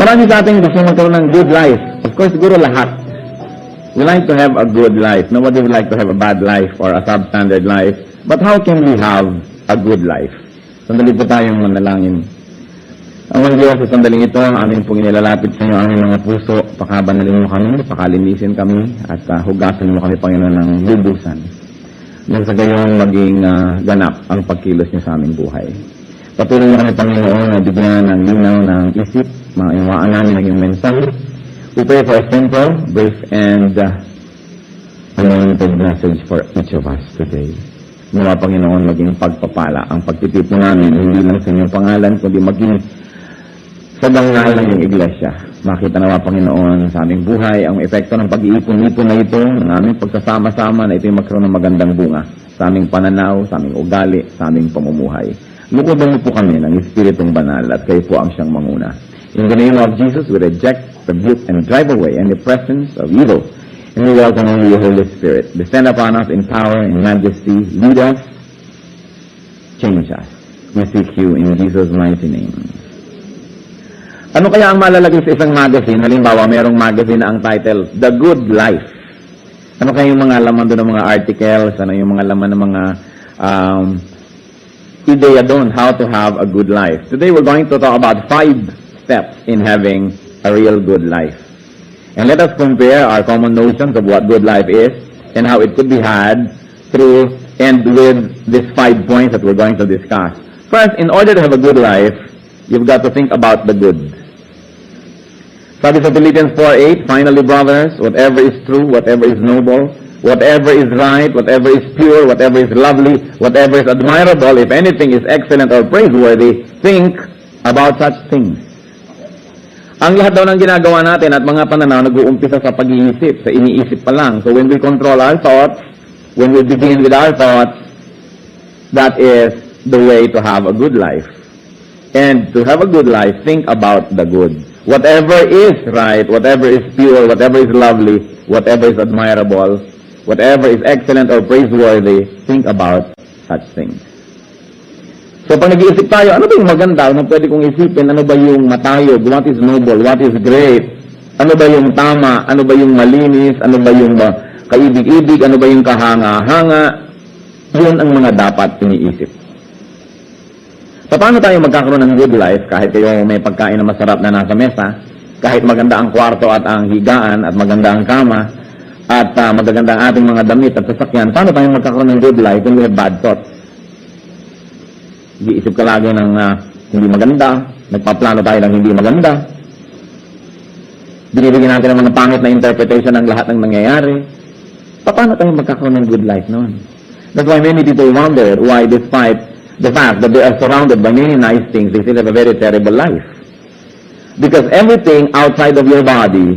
Marami sa ating gusto magkaroon ng good life. Of course, siguro lahat. We like to have a good life. Nobody would like to have a bad life or a substandard life. But how can we have a good life? Sandali po tayong manalangin. Ang Diyos, sa sandaling ito, amin pong inilalapit sa inyo ang mga puso. Pakabanalin mo kami, pakalinisin kami, at hugasan mo kami, Panginoon, ng lubusan. Nang sa gayong maging ganap ang pagkilos niyo sa aming buhay. Patuloy niyo kami, Panginoon, na bigyan ng linaw ng isip, maiwaan namin ang iyong mensahe. We pray for a simple, brief, and anointed message for each of us today. Nawa, Panginoon, maging pagpapala ang pagtitipo namin, hindi lang sa inyong pangalan, kundi maging sa bangalan ng Iglesia. Makita nawa, Panginoon, sa aming buhay, ang epekto ng pag-iipon-ipon na ito, ng aming pagsasama-sama na ito yung magkaroon ng magandang bunga sa aming pananaw, sa aming ugali, sa aming pamumuhay. Lukuban mo po kami ng Espiritong Banal at kayo po ang siyang manguna. In the name of Jesus, we reject, rebuke, and drive away any presence of evil. And we welcome only your Holy Spirit. Descend upon us in power, in majesty, lead us, change us. We seek you in Jesus' mighty name. Ano kaya ang malalagay sa isang magazine? Halimbawa, mayroong magazine na ang title, The Good Life. Ano kaya yung mga laman doon ng mga articles? Ano yung mga laman ng mga ideya doon, how to have a good life? Today, we're going to talk about 5 steps in having a real good life. And let us compare our common notions of what good life is and how it could be had through and with these 5 points that we're going to discuss. First, in order to have a good life, you've got to think about the good. Sabi sa Philippians 4:8, finally, brothers, whatever is true, whatever is noble, whatever is right, whatever is pure, whatever is lovely, whatever is admirable, if anything is excellent or praiseworthy, think about such things. Ang lahat daw ng ginagawa natin at mga pananaw nag-uumpisa sa pag-iisip, sa iniisip pa lang. So when we control our thoughts, when we begin with our thoughts, that is the way to have a good life. And to have a good life, think about the good. Whatever is right, whatever is pure, whatever is lovely, whatever is admirable, whatever is excellent or praiseworthy, think about such things. So, pag nag-iisip tayo, ano ba yung maganda? Ano pwede kong isipin? Ano ba yung matayog? What is noble? What is great? Ano ba yung tama? Ano ba yung malinis? Ano ba yung kaibig-ibig? Ano ba yung kahanga-hanga? Yun ang mga dapat iniisip. So, paano tayo magkakaroon ng good life kahit kayo may pagkain na masarap na nasa mesa, kahit maganda ang kwarto at ang higaan at maganda ang kama, at magaganda ang ating mga damit at sasakyan, paano tayo magkakaroon ng good life when we have bad thoughts? Iisip ka lagi ng hindi maganda, nagpaplano tayo ng hindi maganda, binibigyan natin naman ng pangit na interpretation ng lahat ng nangyayari. Paano tayo magkakaroon ng good life noon? That's why many people wonder why, despite the fact that they are surrounded by many nice things, they still have a very terrible life. Because everything outside of your body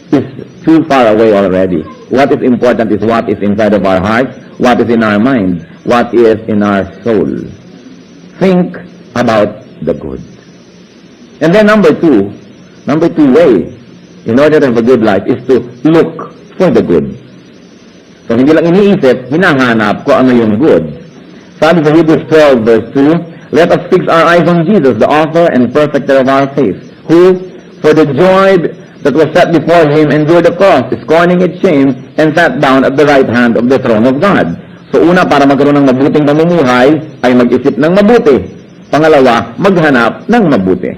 is too far away already. What is important is what is inside of our heart, what is in our mind, what is in our soul. Think about the good. And then number two way in order to have a good life is to look for the good. So hindi lang iniisip, hinahanap ko ano yung good. Sabi sa Hebrews 12 verse 2, let us fix our eyes on Jesus, the author and perfecter of our faith, who, for the joy that was set before him, endured the cross, scorning its shame, and sat down at the right hand of the throne of God. So una, para magkaroon ng mabuting pamumuhay, ay mag-isip ng mabuti. Pangalawa, maghanap ng mabuti.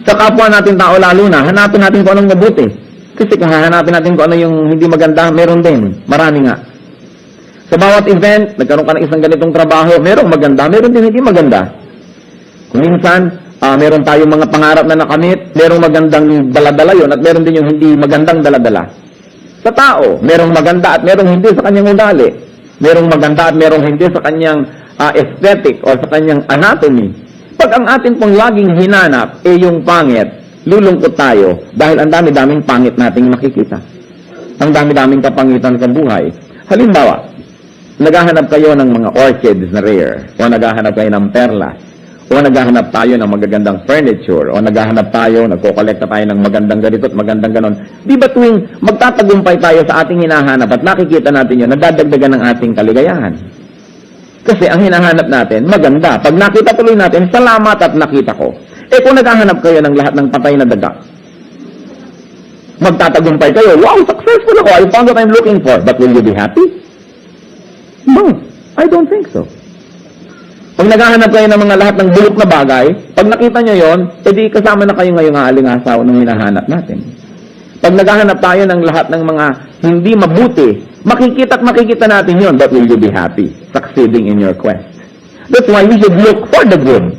Sa kapwa natin tao lalo na, hanapin natin kung anong mabuti. Kasi kung hahanapin natin kung ano yung hindi maganda, meron din. Marami nga. Sa bawat event, nagkaroon ka ng isang ganitong trabaho, merong maganda, meron din hindi maganda. Kung minsan, meron tayong mga pangarap na nakamit, merong magandang daladala yun, at meron din yung hindi magandang daladala. Sa tao, merong maganda at merong hindi sa kanyang ugali. Merong maganda at merong hindi sa kanyang aesthetic o sa kanyang anatomy. Pag ang atin pong laging hinanap yung pangit, lulungkot tayo dahil ang dami-daming pangit nating makikita. Ang dami-daming kapangitan sa buhay. Halimbawa, naghahanap kayo ng mga orchids na rare, o naghahanap kayo ng perlas, o naghahanap tayo ng magagandang furniture, o naghahanap tayo, nagkokolekta tayo ng magandang ganito at magandang ganon. Di ba tuwing magtatagumpay tayo sa ating hinahanap at nakikita natin yun, nadadagdagan ng ating kaligayahan? Kasi ang hinahanap natin, maganda. Pag nakita tuloy natin, salamat at nakita ko. Eh kung naghahanap kayo ng lahat ng patay na daga, magtatagumpay kayo, wow, successful ako, I found what I'm looking for. But will you be happy? No, I don't think so. Pag naghahanap kayo ng mga lahat ng bulok na bagay, pag nakita nyo yon, edi kasama na kayo ngayong aalingasaw ng hinahanap natin. Pag naghahanap tayo ng lahat ng mga hindi mabuti, makikita at makikita natin yon, but will you be happy succeeding in your quest? That's why we should look for the good.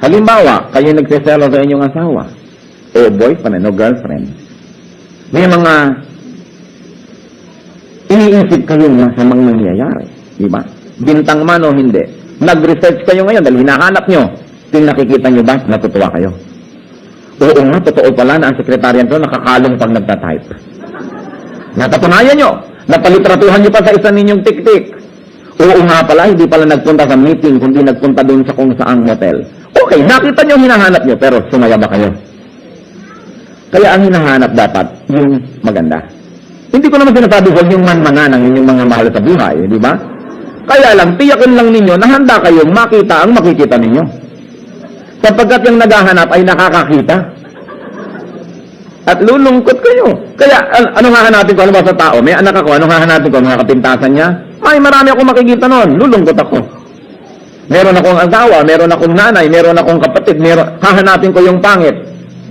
Halimbawa, kayo nagseselo sa inyong asawa, o boyfriend, o girlfriend. May mga iniisip kayong masamang nangyayari. Di ba? Bintang man o hindi. Nag-research kayo ngayon dahil hinahanap nyo. Yung nakikita nyo ba, natutuwa kayo? Oo nga, totoo pala na ang sekretaryan ko nakakalong pag nagtatype. Natatunayan nyo. Napalitratuhan nyo pa sa isa ninyong tik-tik. Oo nga pala, hindi pala nagpunta sa meeting, kundi nagpunta doon sa kung saang motel. Okay, nakita nyo hinahanap nyo, pero sumaya ba kayo? Kaya ang hinahanap dapat, yung maganda. Hindi ko naman sinasabi huwag yung manmanan ng inyong mga mahal sa buhay, di ba? Kaya lang, tiyakin lang ninyo na handa kayong makita ang makikita ninyo. Sapagkat yung naghahanap ay nakakakita. At lulungkot kayo. Kaya, anong hahanapin ko? Ano ba sa tao? May anak ako, anong hahanapin ko? Mga kapintasan niya? Ay, marami akong makikita noon. Lulungkot ako. Meron akong asawa, meron akong nanay, meron akong kapatid, hahanapin ko yung pangit.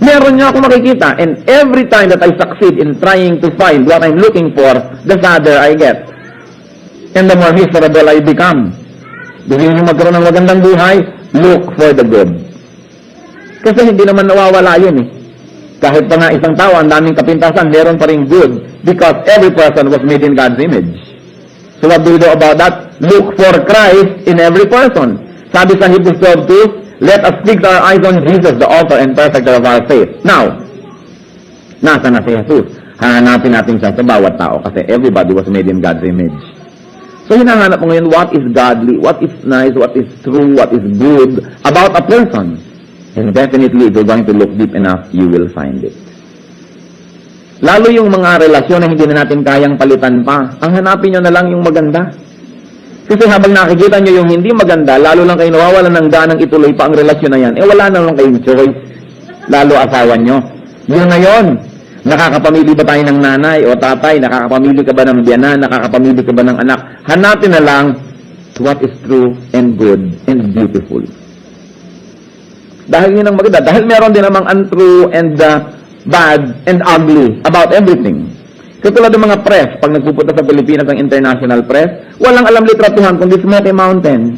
Meron niya akong makikita. And every time that I succeed in trying to find what I'm looking for, the sadder I get. And the more miserable I become. Gusto niyo magkaroon ng magandang buhay? Look for the good. Kasi hindi naman nawawala yun eh. Kahit pa nga isang tao, ang daming kapintasan, meron pa rin good. Because every person was made in God's image. So what do we do about that? Look for Christ in every person. Sabi sa Hebrews 12:2, let us fix our eyes on Jesus, the author and perfecter of our faith. Now, nasa na si Jesus? Hanapin natin siya sa bawat tao kasi everybody was made in God's image. So hinahanap mo ngayon what is godly, what is nice, what is true, what is good about a person. And definitely, if you're going to look deep enough, you will find it. Lalo yung mga relasyon na hindi na natin kayang palitan pa, ang hanapin nyo na lang yung maganda. Kasi habang nakikita nyo yung hindi maganda, lalo lang kayo nawawalan ng ganang ituloy pa ang relasyon na yan, wala na lang kayong choice. Lalo asawa nyo. Yun na yun. Nakakapamili ba tayo ng nanay o tatay? Nakakapamili ka ba ng biyanan? Nakakapamili ka ba ng anak? Hanapin na lang what is true and good and beautiful. Dahil yun ang maganda. Dahil meron din namang untrue and bad and ugly about everything. Katulad ng mga press, pag nagpupunta sa Pilipinas ang international press, walang alam litratuhan kundi Smoky Mountain.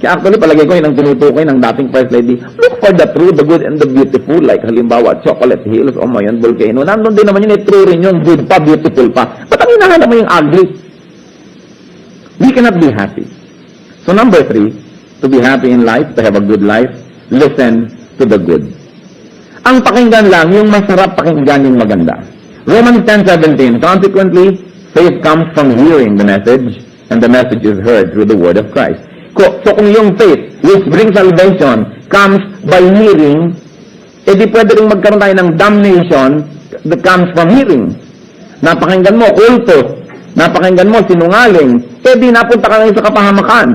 Kaya actually, palagay ko yun ang tinutukoy ng dating First Lady. Look for the true, the good, and the beautiful. Like halimbawa, Chocolate Hills, o Mayon Volcano. Nandun din naman yun, true rin yun, good pa, beautiful pa. Ba't ang hinahanap mo yung ugly? We cannot be happy. So number 3, to be happy in life, to have a good life, listen to the good. Ang pakinggan lang, yung masarap pakinggan yung maganda. Romans 10:17, consequently, faith comes from hearing the message, and the message is heard through the word of Christ. So kung yung faith, which brings salvation, comes by hearing, edi pwede rin magkaroon tayo ng damnation that comes from hearing. Napakinggan mo, kulto. Napakinggan mo, sinungaling. Edi napunta ka ngayon sa kapahamakan.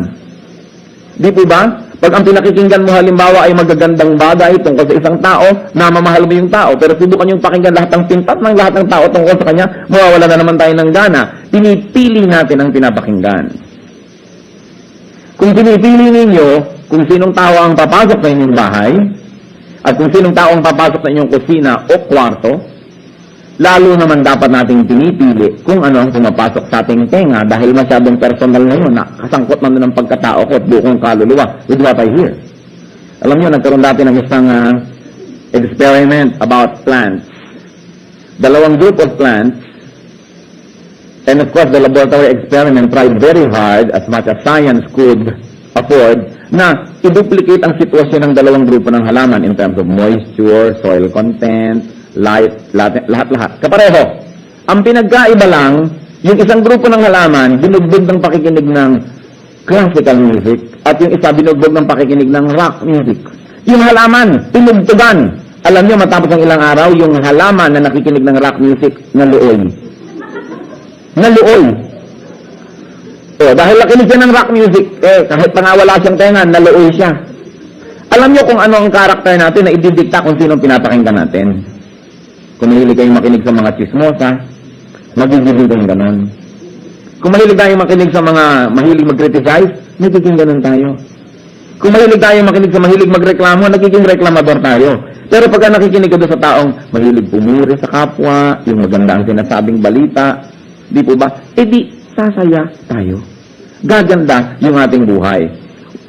Di po ba? Pag ang pinakikinggan mo halimbawa ay magagandang bagay tungkol sa isang tao, namamahal mo yung tao, pero subukan yung pakinggan lahat ng pintat ng lahat ng tao tungkol sa kanya, mawawala na naman tayo ng gana. Pinipili natin ang pinapakinggan. Kung pinipili ninyo kung sinong tao ang papasok sa inyong bahay, at kung sinong tao ang papasok sa inyong kusina o kwarto, lalo naman dapat nating pinipili kung ano ang pumapasok sa ating tenga dahil masyadong personal na yun, kasangkot man ng pagkatao ko at bukong kaluluwa with what I hear. Alam nyo, nagkaroon dati ng isang experiment about plants. Dalawang group of plants, and of course the laboratory experiment tried very hard as much as science could afford na i-duplicate ang sitwasyon ng dalawang grupo ng halaman in terms of moisture, soil content, light, lahat-lahat. Kapareho. Ang pinagkaiba lang, yung isang grupo ng halaman, binugbog ng pakikinig ng classical music, at yung isa binugbog ng pakikinig ng rock music. Yung halaman, pinugtugan. Alam nyo, matapos ng ilang araw, yung halaman na nakikinig ng rock music, naluoy. Naluoy. O, dahil nakinig siya ng rock music, kahit pa nga wala siyang tenga, naluoy siya. Alam niyo kung ano ang karakter natin na ididikta kung sino ang pinapakinggan natin. Kung mahilig kayong makinig sa mga chismosa, magiging kayong ganon. Kung mahilig tayong makinig sa mga mahilig mag-criticize, nagiging ganon tayo. Kung mahilig tayong makinig sa mahilig magreklamo, nagiging reklamador tayo. Pero pagka nakikinig ka doon sa taong mahilig pumuri sa kapwa, yung maganda ang sinasabing balita, di po ba? E di, sasaya tayo. Gaganda yung ating buhay.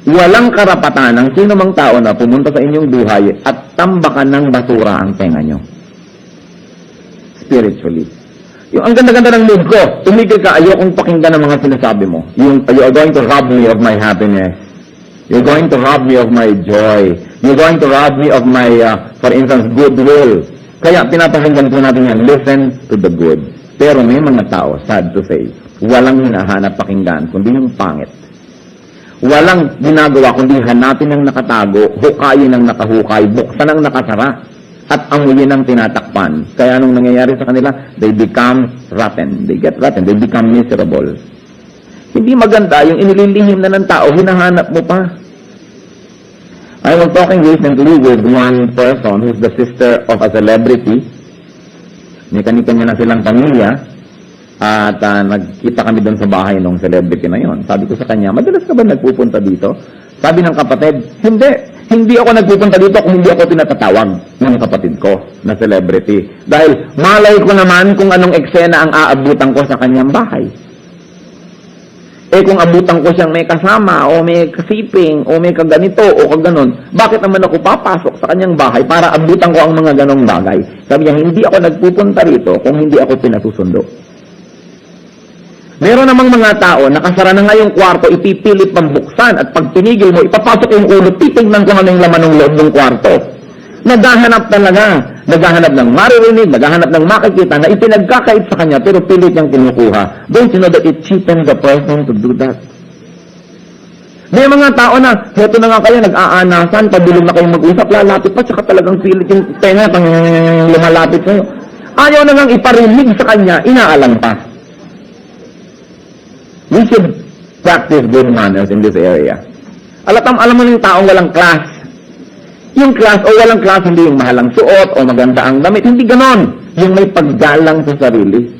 Walang karapatan ng sino mang tao na pumunta sa inyong buhay at tambakan ng basura ang tenga nyo. Spiritually. Yung ang ganda-ganda ng mood ko, tumigil ka, ayokong pakinggan ng mga sinasabi mo. Yung, you are going to rob me of my happiness. You're going to rob me of my joy. You're going to rob me of my, for instance, goodwill. Kaya pinapakinggan po natin yan, listen to the good. Pero may mga tao, sad to say, walang hinahanap pakinggan, kundi yung pangit. Walang ginagawa, kundi hanapin ang nakatago, hukayin ang nakahukay, buksan ang nakasara, at amuyin ang tinatakpan. Kaya anong nangyayari sa kanila? They become rotten. They get rotten. They become miserable. Hindi maganda yung inililihim na ng tao, hinahanap mo pa. I was talking recently with one person who's the sister of a celebrity. May kanya-kanya na silang pamilya. At nagkita kami doon sa bahay ng celebrity na yon. Sabi ko sa kanya, madalas ka ba nagpupunta dito? Sabi ng kapatid, hindi ako nagpupunta dito kung hindi ako pinatatawag ng kapatid ko na celebrity. Dahil malay ko naman kung anong eksena ang aabutan ko sa kanyang bahay. Eh kung abutan ko siyang may kasama o may kasiping o may kaganito o kaganon, bakit naman ako papasok sa kanyang bahay para abutan ko ang mga ganong bagay? Sabi niya, hindi ako nagpupunta rito kung hindi ako pinasusundo. Meron namang mga tao, nakasara na nga yung kwarto, ipipilit pang buksan at pag pinigil mo, ipapasok yung ulo, titignan kung ano yung laman ng loob ng kwarto. Naghahanap talaga, naghahanap ng maririnig, naghahanap ng makikita na ipinagkakait sa kanya pero pilit niyang kinukuha. Don't you know that it cheapens the person to do that? May mga tao na, heto na nga kayo, nag-aanasan, pabilog na kayong mag-usap, lalapit pa, tsaka talagang pilit yung tenga, pang lumalapit kayo. Ayaw na ngang iparinig sa kanya, inaalam pa. We should practice good manners in this area. Alam mo yung taong walang class. Yung class o walang class, hindi yung mahalang suot o maganda ang damit. Hindi ganon. Yung may paggalang sa sarili.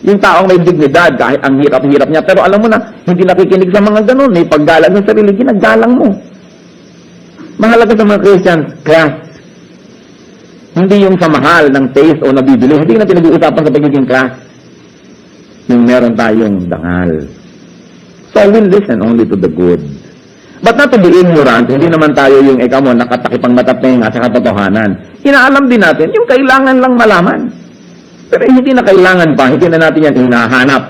Yung taong may dignidad, kahit ang hirap-hirap niya. Pero alam mo na, hindi nakikinig sa mga ganon. May paggalang sa sarili, ginagalang mo. Mahalaga sa mga Christians, class. Hindi yung sa mahal ng taste o nabibili. Hindi na pinag-uusapan sa pagiging class. Yung meron tayong dangal. So we'll listen only to the good. But not to be ignorant, hindi naman tayo yung ikaw mo, nakatakipang matapenga sa katotohanan. Inaalam din natin, yung kailangan lang malaman. Pero hindi na kailangan pa, hindi na natin yan hinahanap.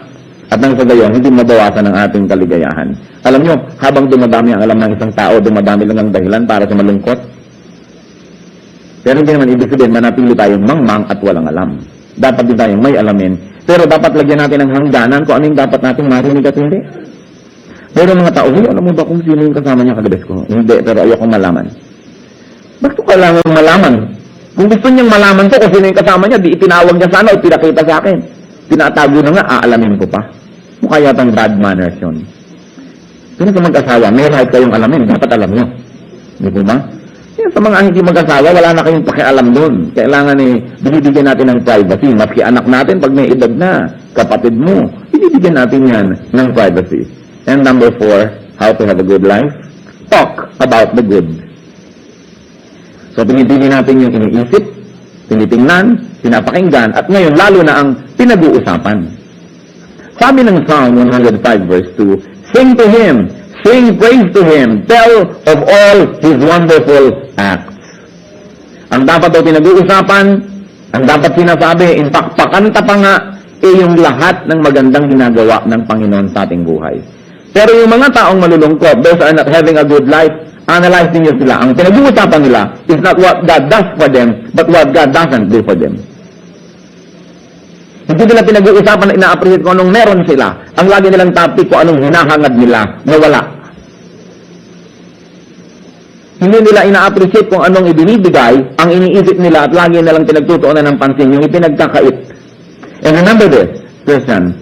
At nang sa gayon, hindi mabawasan ang ating kaligayahan. Alam nyo, habang dumadami ang alam ng isang tao, dumadami lang ang dahilan para sa malungkot. Pero hindi naman ibig sabihin, manatili tayong mangmang at walang alam. Dapat din tayong may alamin. Pero dapat lagyan natin ng hangganan kung ano yung dapat nating marinig at hindi. Pero mga tao, alam mo ba kung sino yung kasama niya kagabes ko? Hindi, pero ayokong malaman. Bakit ko kailangan malaman? Kung gusto niyang malaman ko kung sino yung kasama niya, di itinawag niya sana o pinakita sa akin. Tinatago na nga, aalamin ko pa. Mukha yatang bad manners yun. Pero sa mag-asawa, may right kayong alamin, dapat alam niyo. Di po ba? Yan, sa mga hindi mag-asawa, wala na kayong pakialam doon. Kailangan binibigyan natin ng privacy. Maski anak natin, pag may edad na, kapatid mo, binibigyan natin yan ng privacy. And number 4, how to have a good life? Talk about the good. So, pinipili natin yung iniisip, tinitingnan, pinapakinggan, at ngayon, lalo na ang pinag-uusapan. Sabi ng Psalm 105 verse 2, sing to Him, sing praise to Him, tell of all His wonderful acts. Ang dapat daw pinag-uusapan, ang dapat sinasabi, in fact, pakanta pa nga, yung lahat ng magandang ginagawa ng Panginoon sa ating buhay. Pero yung mga taong malulungkot, those are not having a good life, analyze niyo sila. Ang pinag-uusapan nila is not what God does for them, but what God doesn't do for them. Hindi nila pinag-uusapan na ina-appreciate kung anong meron sila. Ang lagi nilang topic kung anong hinahangad nila na wala. Hindi nila ina-appreciate kung anong ibinibigay, ang iniisip nila at lagi nilang pinagtutuunan ng pansin, yung ipinagkakait. And remember this, Christian,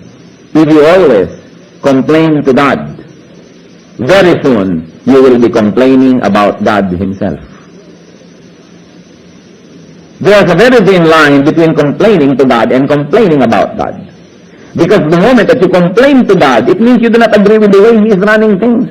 if you always complain to God, very soon, you will be complaining about God Himself. There's a very thin line between complaining to God and complaining about God. Because the moment that you complain to God, it means you do not agree with the way He is running things.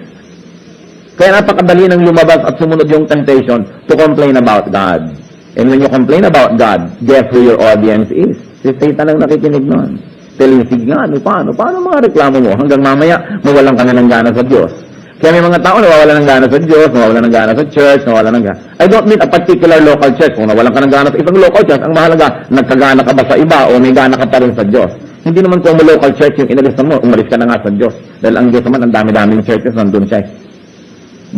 Kaya napakadali nang lumabas at sumunod yung temptation to complain about God. And when you complain about God, guess who your audience is? Si Satan ang nakikinig nun. Telisig nga, paano mga reklamo mo? Hanggang mamaya, mawalan ka na ng gana sa Diyos. Kaya may mga tao nawawala ng gana sa Diyos, nawawala ng gana sa church, nawawala ng gana. I don't mean a particular local church. Kung nawalan ka ng gana sa isang local church, ang mahalaga, nagkagana ka ba sa iba o may gana ka pa rin sa Diyos? Hindi naman kung mo local church yung inalis mo, umalis ka na nga sa Diyos. Dahil ang Diyos naman, ang dami-daming churches, nandun siya.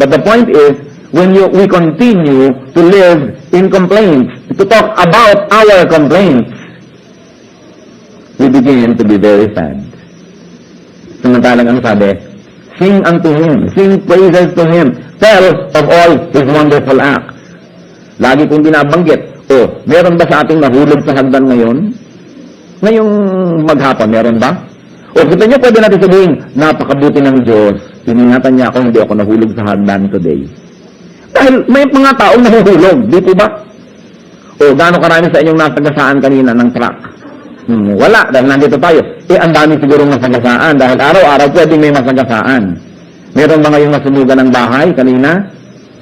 But the point is, when we continue to live in complaints, to talk about our complaints, we begin to be very sad. Samantalang ang sabi, sing unto Him, sing praises to Him, tell of all His wonderful acts. Lagi kong binabanggit, meron ba sa ating nahulog sa hagdan ngayon? Ngayong maghapon, meron ba? Kita niyo, pwede natin sabihin, napakabuti ng Diyos, iningatan niya ako, hindi ako nahulog sa hagdan today. Dahil may mga taong nahuhulog, di po ba? Gaano karami sa inyong nasagasaan kanina ng truck? Wala, dahil nandito tayo. Ang dami sigurong masagasaan, dahil araw-araw pwedeng may masagasaan. Meron ba ngayong nasunugan ng bahay kanina?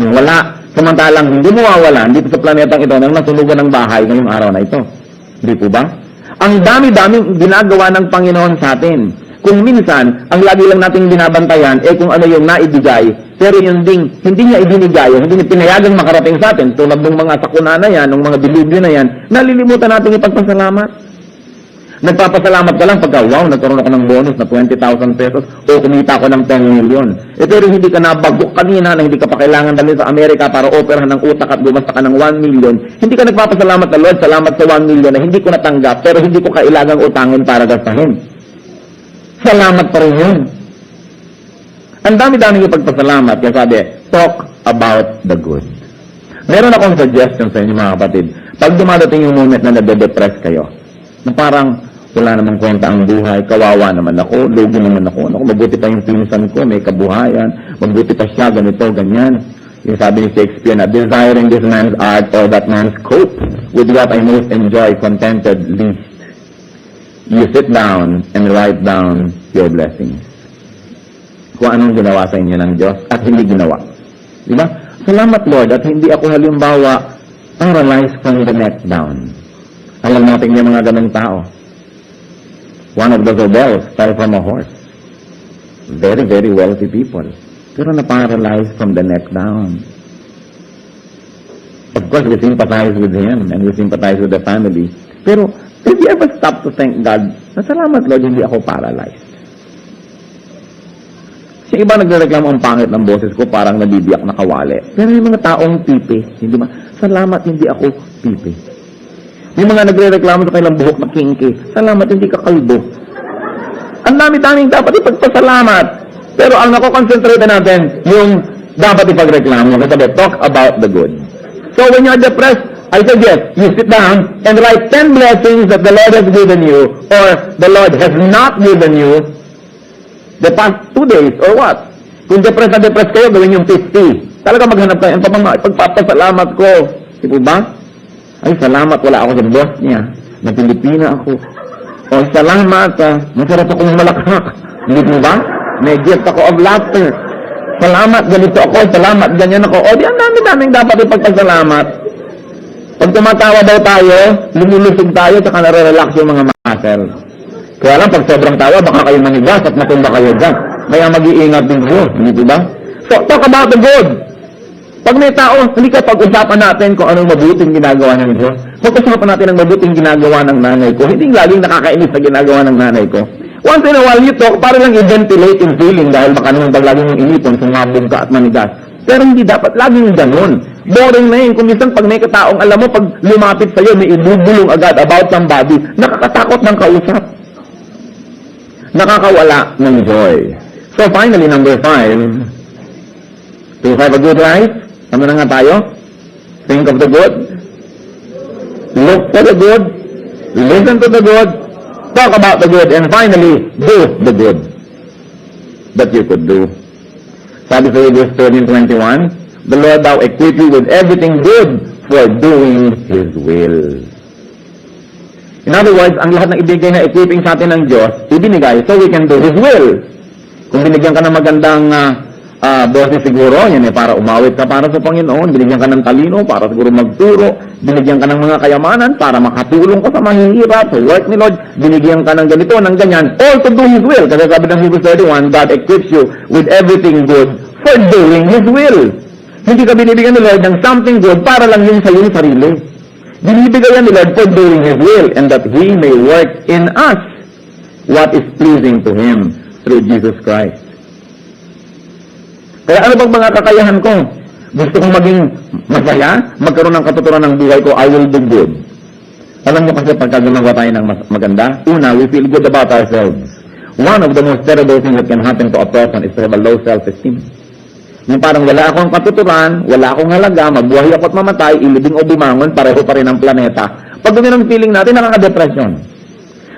Wala. Samantalang hindi mawawala dito sa planetang ito nang nasunugan ng bahay ngayong araw na ito. Di po ba? Ang dami-daming ginagawa ng Panginoon sa atin. Kung minsan, ang lagi lang nating binabantayan, kung ano yung naibigay, pero yung hindi niya ibinigay, hindi niya pinayagang makarating sa atin, tulad ng mga sakuna na yan, ng mga dilubyo na yan, nalilimutan natin ipagpasalamat. Nagpapasalamat ka lang pagka, wow, nagkaroon ako ng bonus na 20,000 pesos o kumita ako ng 10 million. Pero hindi ka nabagok kanina na hindi ka pa kailangan dalhin sa Amerika para operahan ng utak at bumasta ka ng 1 million. Hindi ka nagpapasalamat na, Lord, salamat sa 1 million na hindi ko natanggap pero hindi ko kailangang utangin para gastahin. Salamat pa rin yun. Ang dami-daming ipagpasalamat. Kaya sabi, talk about the good. Meron akong suggestion sa inyo mga kapatid. Pag dumadating yung moment na nade-depress kayo, na parang wala namang kwenta ang buhay, kawawa naman ako, lugi naman ako, mabuti pa yung pinsan ko, may kabuhayan, mabuti pa siya, ganito, ganyan. Yung sabi ni Shakespeare na, desiring this man's art or that man's cope, with what I most enjoy, contented least. You sit down and write down your blessings. Kung anong ginawa sa inyo ng Diyos at hindi ginawa. Diba? Salamat, Lord, at hindi ako halimbawa paralyzed from the neck down. Alam natin yung mga ganong tao. One of the rebels fell from a horse. Very, very wealthy people. Pero na-paralyzed from the neck down. Of course, we sympathize with him and we sympathize with the family. Pero, did you ever stop to thank God na salamat, Lord, hindi ako paralyzed? Yung iba nagreklamo ang pangit ng boses ko, parang nabibiyak na kawali. Pero yung mga taong pipi, hindi ba? Salamat, hindi ako pipi. Yung mga nagre-reklamo sa kailang buhok na kinky, salamat, hindi ka kalbo. Ang dami-daming dapat ipagpasalamat. Pero ang nakoconcentrate natin, yung dapat ipagreklamo. Kasi talk about the good. So when you're depressed, I suggest you sit down and write 10 blessings that the Lord has given you or the Lord has not given you the past 2 days or what. Kung depressed na depressed kayo, gawin yung 50. Talaga maghanap kayo. Pagpapasalamat ko. Di po ba? Ay, salamat, wala ako sa boss niya. Na Pilipina ako. O, salamat, masarap akong malakhak. Hindi po ba? May gift ako of laughter. Salamat, ganito ako. Salamat, ganyan ako. O, di ang dami-daming dapat ipagpasalamat. Pag tumatawa daw tayo, lumulusog tayo, saka nare-relax yung mga muscle. Kaya lang, pag sobrang tawa, baka kayo manigas at matumba kayo dyan. Kaya mag-iingat din po. Hindi po ba? So, talk about the good. Pag may tao, hindi ka pag-usapan natin kung anong mabuting ginagawa ng Diyos. Pag-usapan natin ang mabuting ginagawa ng nanay ko. Hindi laging nakakainis na ginagawa ng nanay ko. Once in a while you talk, para lang i-ventilate yung feeling dahil baka naman pag laging yung inipon, sumabog ka at manigas. Pero hindi dapat laging ganun. Boring na yun. Kung minsan pag may kataong, alam mo, pag lumapit sa'yo, may ibubulong agad about somebody, nakakatakot ng kausap. Nakakawala ng joy. So finally, number 5, to have a good life, ano na nga tayo? Think of the good. Look for the good. Listen to the good. Talk about the good. And finally, do the good that you could do. Sabi sa Hebrews 13:21, the Lord thou equip you with everything good for doing His will. In other words, ang lahat ng ibigay na equipping sa atin ng Diyos, ibinigay so we can do His will. Kung binigyan ka ng magandang boses siguro, yan para umawit ka para sa Panginoon, binigyan ka ng talino para siguro magturo, binigyan ka ng mga kayamanan para makatulong ka sa mahihirap, sa work ni Lord, binigyan ka ng ganito, ng ganyan, all to do His will. Kasi sabi ng Hebrews 31, God equips you with everything good for doing His will. Hindi ka binibigyan ni Lord ng something good para lang yun sa iyong sarili. Binibigyan ni Lord for doing His will and that He may work in us what is pleasing to Him through Jesus Christ. Kaya ano bang mga kakayahan ko? Gusto kong maging masaya, magkaroon ng katuturan ng buhay ko, I will do good. Alam niyo kasi pagka gumagawa tayo ng maganda, una, we feel good about ourselves. One of the most terrible things that can happen to a person is to have a low self-esteem. Yung parang wala akong katuturan, wala akong halaga, mabuhay ako at mamatay, ilibing o bumangon, pareho pa rin ang planeta. Pag ganyan ang feeling natin, nakaka-depression.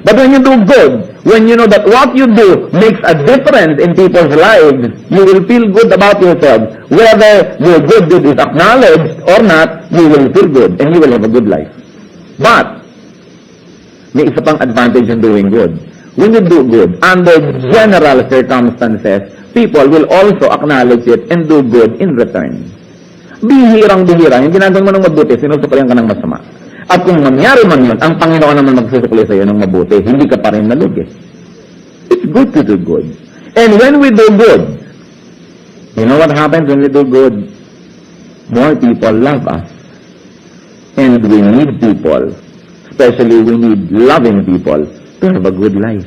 But when you do good, when you know that what you do makes a difference in people's lives, you will feel good about yourself. Whether your good deed is acknowledged or not, you will feel good and you will have a good life. But, may isa pang advantage in doing good. When you do good, under general circumstances, people will also acknowledge it and do good in return. Bihirang-bihira, yung ginagawa mo ng mabuti, sinusuklayan ka ng masama. At kung mangyari man yun, ang Panginoon naman magsusukli sa iyo ng mabuti, hindi ka pa rin nalugi. It's good to do good. And when we do good, you know what happens when we do good? More people love us. And we need people, especially we need loving people, to have a good life.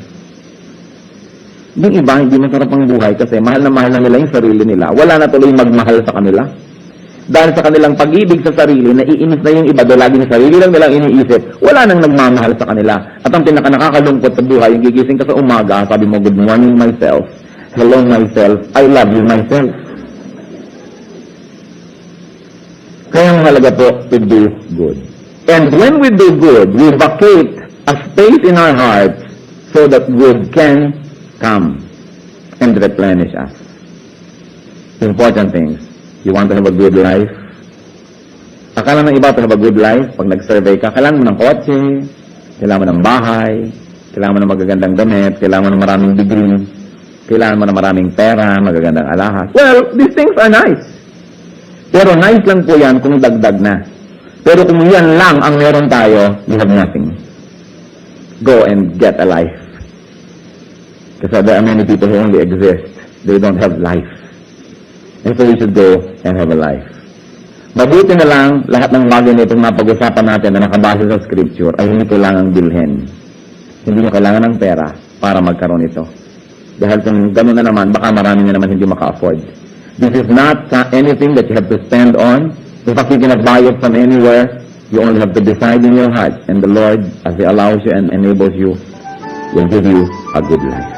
Yung iba, hindi masarap ang buhay kasi mahal na nila yung sarili nila. Wala na tuloy magmahal sa kanila. Dahil sa kanilang pag-ibig sa sarili, naiinis na yung iba dahil lagi ng sarili lang nilang iniisip. Wala nang nagmamahal sa kanila. At ang pinaka-nakakalungkot sa buhay, yung gigising ka sa umaga, sabi mo, good morning myself, hello myself, I love you myself. Kaya ang halaga po to do good. And when we do good, we vacate a space in our hearts so that good can come and replenish us. Important things. You want to have a good life? Akala ng iba to have a good life, pag nag-survey ka, kailangan mo ng kotse, kailangan mo ng bahay, kailangan mo ng magagandang damit, kailangan mo ng maraming degree, kailangan mo ng maraming pera, magagandang alahas. Well, these things are nice. Pero nice lang po yan kung dagdag na. Pero kung yan lang ang meron tayo, you have nothing. Go and get a life. Because there are many people who only exist. They don't have life. And so we should go and have a life. Mabuti na lang, lahat ng bagay na itong napag-usapan natin na nakabase sa scripture ay hindi kailangang bilhin. Hindi nyo kailangan ng pera para magkaroon ito. Dahil kung gano'n na naman, baka marami na naman hindi maka-afford. This is not anything that you have to spend on. In fact, you cannot buy it from anywhere. You only have to decide in your heart. And the Lord, as He allows you and enables you, will give you a good life.